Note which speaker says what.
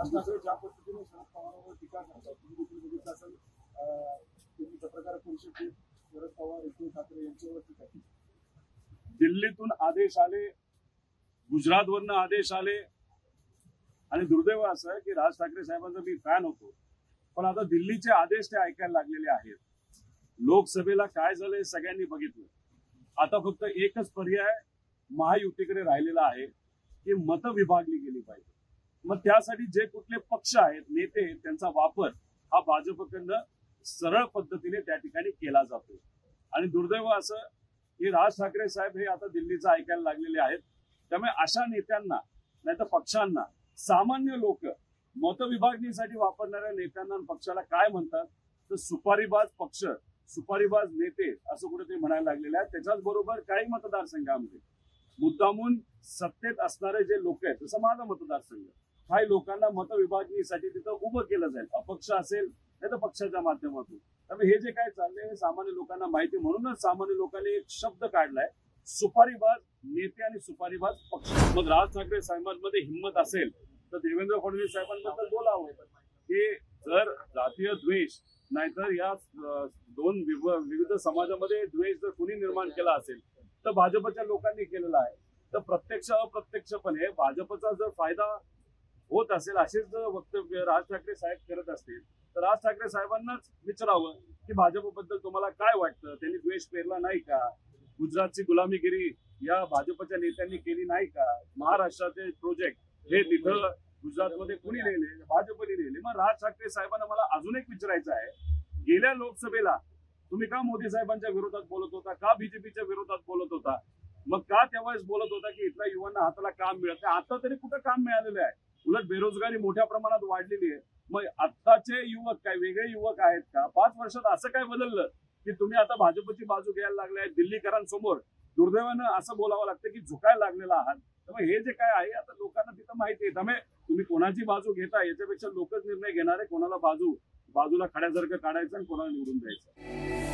Speaker 1: ज्या पद्धतीने शरद पवारांवर टीका करतात तुम्ही देखील बघितलं असेल, त्यांनी पत्रकार परिषदेत शरद पवार उद्धव ठाकरे यांच्यावर टीका केली. दिल्लीतून आदेश आले, गुजरातवरनं आदेश आले आणि दुर्दैव असं आहे की राज ठाकरे साहेबांचा मी फॅन होतो, पण आता दिल्लीचे आदेश ते ऐकायला लागलेले आहेत. लोकसभेला काय झालंय सगळ्यांनी बघितलं. आता फक्त एकच पर्याय महायुतीकडे राहिलेला आहे की मतं विभागली गेली पाहिजे. मग त्यासाठी जे कुठले पक्ष आहेत, नेते आहेत, त्यांचा वापर हा भाजपकडनं सरळ पद्धतीने त्या ठिकाणी केला जातो. आणि दुर्दैव असं की राज ठाकरे साहेब हे आता दिल्लीचं ऐकायला लागलेले आहेत. त्यामुळे अशा नेत्यांना नाही तर पक्षांना सामान्य लोक मतविभागणीसाठी वापरणाऱ्या नेत्यांना आणि पक्षाला काय म्हणतात तर सुपारीबाज पक्ष, सुपारीबाज नेते असं कुठेतरी म्हणायला लागलेले आहेत. त्याच्याच बरोबर काही मतदारसंघामध्ये मुद्दामून सत्तेत असणारे जे लोक आहेत, जसं माझा मतदारसंघ, काही लोकांना मतविभागणीसाठी तिथं उभं केलं जाईल, अपक्ष असेल नाही तर पक्षाच्या माध्यमातून. त्यामुळे हे जे काय चाललंय हे सामान्य लोकांना माहिती, म्हणूनच सामान्य लोकांनी एक शब्द काढलाय, सुपारीबाज नेते आणि सुपारीबाज पक्ष. मग राज ठाकरे साहेबांमध्ये हिंमत असेल तर देवेंद्र फडणवीस साहेबांबद्दल बोलावं की जर जातीय द्वेष नाहीतर या दोन विविध समाजामध्ये द्वेष जर कुणी निर्माण केला असेल तर भाजपच्या लोकांनी केलेला आहे. तर प्रत्यक्ष अप्रत्यक्षपणे भाजपचा जर फायदा होत असेल असेच जर वक्तव्य राज ठाकरे साहेब करत असतील तर राज ठाकरे साहेबांनाच विचारावं की भाजपबद्दल तुम्हाला काय वाटतं. त्यांनी द्वेष पेरला नाही का? गुजरातची गुलामीगिरी या भाजपच्या नेत्यांनी केली नाही का? महाराष्ट्राचे प्रोजेक्ट हे तिथं गुजरातमध्ये कुणी नेले? भाजपने नेले. मग राज ठाकरे साहेबांना मला अजून एक विचारायचं आहे, गेल्या लोकसभेला तुम्ही का मोदी साहेबांच्या विरोधात बोलत होता, का बीजेपीच्या विरोधात बोलत होता, मग का त्यावेळेस बोलत होता की इथल्या युवांना हाताला काम मिळत नाही? आता तरी कुठं काम मिळालेलं आहे? उलट बेरोजगारी मोठ्या प्रमाणात वाढलेली आहे. मग आत्ताचे युवक काय वेगळे युवक आहेत का? 5 वर्षात असं काय बदललं की तुम्ही आता भाजपची बाजू घ्यायला लागलाय? दिल्लीकरांसमोर दुर्दैवानं असं बोलावं लागतं की झुकायला लागलेला आहात. त्यामुळे हे जे काय आहे आता लोकांना तिथं माहिती आहे. त्यामुळे तुम्ही कोणाची बाजू घेता याच्यापेक्षा लोकच निर्णय घेणार आहे कोणाला बाजूला खड्यासारखं काढायचं आणि कोणाला निवडून द्यायचं.